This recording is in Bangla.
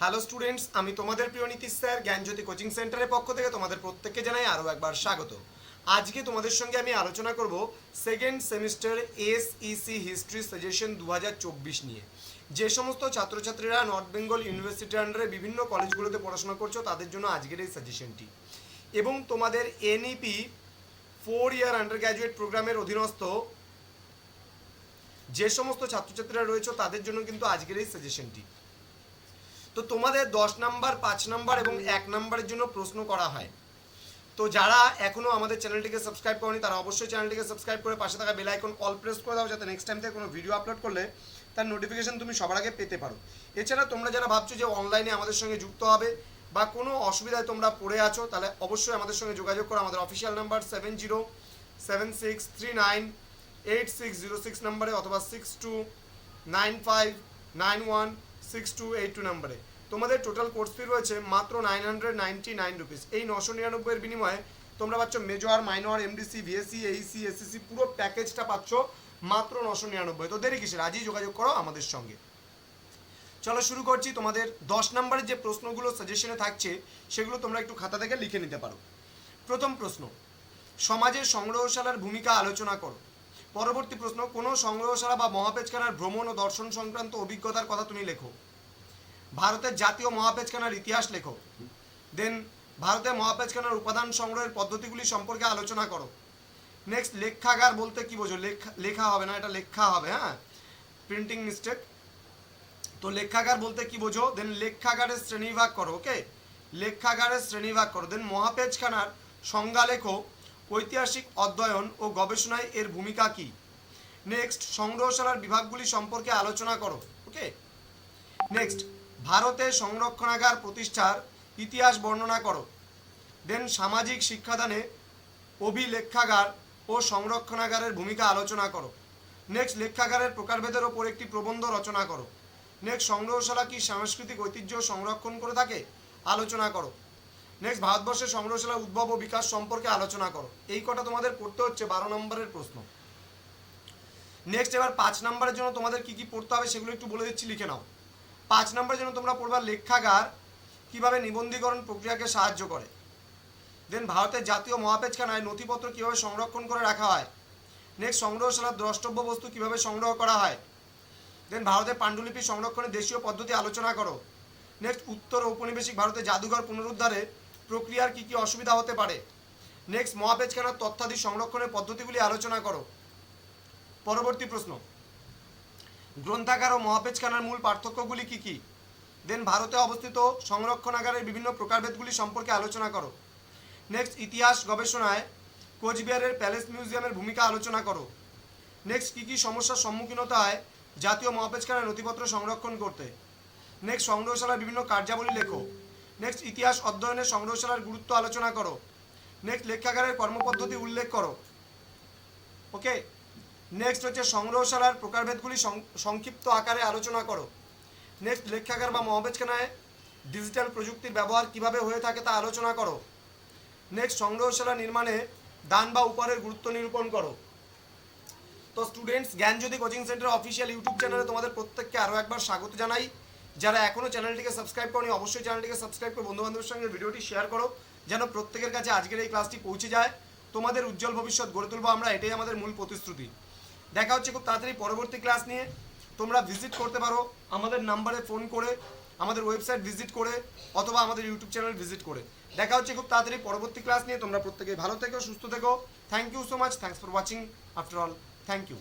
হ্যালো স্টুডেন্টস, আমি তোমাদের প্রিয় নীতিশ স্যার জ্ঞানজ্যোতি কোচিং সেন্টারের পক্ষ থেকে তোমাদের প্রত্যেককে জানাই আরও একবার স্বাগত। আজকে তোমাদের সঙ্গে আমি আলোচনা করব second semester SEC history suggestion 2024 নিয়ে। যে সমস্ত ছাত্রছাত্রীরা নর্থ বেঙ্গল ইউনিভার্সিটির আন্ডারে বিভিন্ন কলেজগুলোতে পড়াশোনা করছো তাদের জন্য আজকের এই সাজেশনটি, এবং তোমাদের এনইপি 4 ইয়ার আন্ডার গ্র্যাজুয়েট প্রোগ্রামের অধীনস্থ যে সমস্ত ছাত্রছাত্রীরা রয়েছে তাদের জন্য কিন্তু আজকের এই সাজেশনটি। তো তোমাদের 10 নাম্বার, 5 নাম্বার এবং 1 নাম্বারের জন্য প্রশ্ন করা হয়। তো যারা এখনও আমাদের চ্যানেলটিকে সাবস্ক্রাইব করেনি তারা অবশ্যই চ্যানেলটিকে সাবস্ক্রাইব করে পাশে থাকা বেল আইকন অল প্রেস করে দাও, যাতে নেক্সট টাইম থেকে কোনো ভিডিও আপলোড করলে তার নোটিফিকেশন তুমি সবার আগে পেতে পারো। এছাড়া তোমরা যারা ভাবছো যে অনলাইনে আমাদের সঙ্গে যুক্ত হবে বা কোনো অসুবিধায় তোমরা পড়ে আছো, তাহলে অবশ্যই আমাদের সঙ্গে যোগাযোগ করো। আমাদের অফিসিয়াল নাম্বার 7076398606 নাম্বারে অথবা 6295916282 নাম্বারে। তোমাদের টোটাল কোর্স ফি রয়েছে মাত্র 999 রুপিস। এই 999 বিনিময়ে তোমরা পাচ্ছ major, minor, MDC, VSC, Aisi, SSC পুরো প্যাকেজটা পাচ্ছ মাত্র 999। তো দেরি কিসের, আজই যোগাযোগ করো আমাদের সঙ্গে। চলো শুরু করছি। তোমাদের 10 নম্বরের যে প্রশ্নগুলো সাজেশনে থাকছে সেগুলো তোমরা একটু খাতা থেকে লিখে নিতে পারো। প্রথম প্রশ্ন, সমাজের সংগ্রহশালার ভূমিকা আলোচনা করো। পরবর্তী প্রশ্ন, কোনো সংগ্রহশালা বা মহাপেজখানার ভ্রমণ ও দর্শন সংক্রান্ত অভিজ্ঞতার কথা তুমি লেখো। ভারতের জাতীয় মহাপেজখানার ইতিহাস লেখো। দেন ভারতের মহাপেজখানার উপাদান সংগ্রহের পদ্ধতিগুলি সম্পর্কে আলোচনা করো। নেক্সট, লেখাগার বলতে কি বোঝো? লেখা হবে না, এটা লেখা হবে, হ্যাঁ, প্রিন্টিং মিস্টেক। তো লেখাগার বলতে কি বোঝো? দেন লেখাগারের শ্রেণীবিভাগ করো। ওকে, লেখাগারের শ্রেণীবিভাগ করো। দেন মহাপেজখানার সংজ্ঞা লেখো। ঐতিহাসিক অধ্যয়ন ও গবেষণায় এর ভূমিকা কি? নেক্সট, সংগ্রহশালার বিভাগগুলি সম্পর্কে আলোচনা করো। ওকে, নেক্সট, ভারতে সংরক্ষণাগার প্রতিষ্ঠার ইতিহাস বর্ণনা করো। দেন সামাজিক শিক্ষাদানে অভিলেখাগার ও সংরক্ষণাগারের ভূমিকা আলোচনা করো। নেক্সট, লেখাগারের প্রকারভেদের ওপর একটি প্রবন্ধ রচনা করো। নেক্সট, সংগ্রহশালা কি সাংস্কৃতিক ঐতিহ্য সংরক্ষণ করে থাকে? আলোচনা করো। নেক্সট, ভারতবর্ষের সংগ্রহশালার উদ্ভব ও বিকাশ সম্পর্কে আলোচনা করো। এই কটা তোমাদের পড়তে হচ্ছে 12 নম্বরের প্রশ্ন। নেক্সট, এবার 5 নম্বরের জন্য তোমাদের কি কি পড়তে হবে সেগুলো একটু বলে দিচ্ছি, লিখে নাও। 5 নম্বরের জন্য তোমরা পড়বা লেখাগার কিভাবে নিবন্ধীকরণ প্রক্রিয়াকে সাহায্য করে। দেন ভারতের জাতীয় মহাপেজখানায় নথিপত্র কিভাবে সংরক্ষণ করে রাখা হয়। নেক্সট, সংগ্রহশালার দ্রষ্টব্য বস্তু কিভাবে সংগ্রহ করা হয়। দেন ভারতের পাণ্ডুলিপি সংরক্ষণের দেশীয় পদ্ধতি আলোচনা করো। নেক্সট, উত্তর ঔপনিবেশিক ভারতে জাদুঘর পুনরুদ্ধারে প্রক্রিয়ার কি কি অসুবিধা হতে পারে। নেক্সট, মহাপেজখানার তথ্যাদি সংরক্ষণের পদ্ধতিগুলি আলোচনা করো। পরবর্তী প্রশ্ন, গ্রন্থাগার ও মহাপেজখানার মূল পার্থক্যগুলি কি কি। দেন ভারতে অবস্থিত সংরক্ষণাগারের বিভিন্ন প্রকারভেদগুলি সম্পর্কে আলোচনা করো। নেক্সট, ইতিহাস গবেষণায় কোচবিহারের প্যালেস মিউজিয়ামের ভূমিকা আলোচনা করো। নেক্সট, কী কী সমস্যার সম্মুখীন হতে হয় জাতীয় মহাপেজখানার নথিপত্র সংরক্ষণ করতে। নেক্সট, সংগ্রহশালার বিভিন্ন কার্যাবলী লেখো। নেক্সট, ইতিহাস অধ্যয়নে সংগ্রহশালার গুরুত্ব আলোচনা করো। নেক্সট, লেখাগারের কর্মপদ্ধতি উল্লেখ করো। ওকে, নেক্সট হচ্ছে সংগ্রহশালার প্রকারভেদগুলি সংক্ষিপ্ত আকারে আলোচনা করো। নেক্সট, লেখাগার বা মহাপেজখানায় ডিজিটাল প্রযুক্তির ব্যবহার কিভাবে হয়ে থাকে তা আলোচনা করো। নেক্সট, সংগ্রহশালা নির্মাণে দান বা উপহারের গুরুত্ব নিরূপণ করো। তো স্টুডেন্টস, জ্ঞানজ্যোতি কোচিং সেন্টার অফিসিয়াল ইউটিউব চ্যানেলে তোমাদের প্রত্যেককে আরও একবার স্বাগত জানাই। যারা এখনও চ্যানেলটিকে সাবস্ক্রাইব করনি অবশ্যই চ্যানেলটিকে সাবস্ক্রাইব করে বন্ধুবান্ধবের সঙ্গে ভিডিওটি শেয়ার করো, যেন প্রত্যেকের কাছে আজকের এই ক্লাসটি পৌঁছে যায়। তোমাদের উজ্জ্বল ভবিষ্যৎ গড়ে তুলবো আমরা, এটাই আমাদের মূল প্রতিশ্রুতি। দেখা হচ্ছে খুব তাড়াতাড়ি পরবর্তী ক্লাস নিয়ে। তোমরা ভিজিট করতে পারো আমাদের নাম্বারে ফোন করে, আমাদের ওয়েবসাইট ভিজিট করে, অথবা আমাদের ইউটিউব চ্যানেল ভিজিট করে। দেখা হচ্ছে খুব তাড়াতাড়ি পরবর্তী ক্লাস নিয়ে। তোমরা প্রত্যেকে ভালো থেকো, সুস্থ থেকো। Thank you so much, thanks for watching after all, thank you.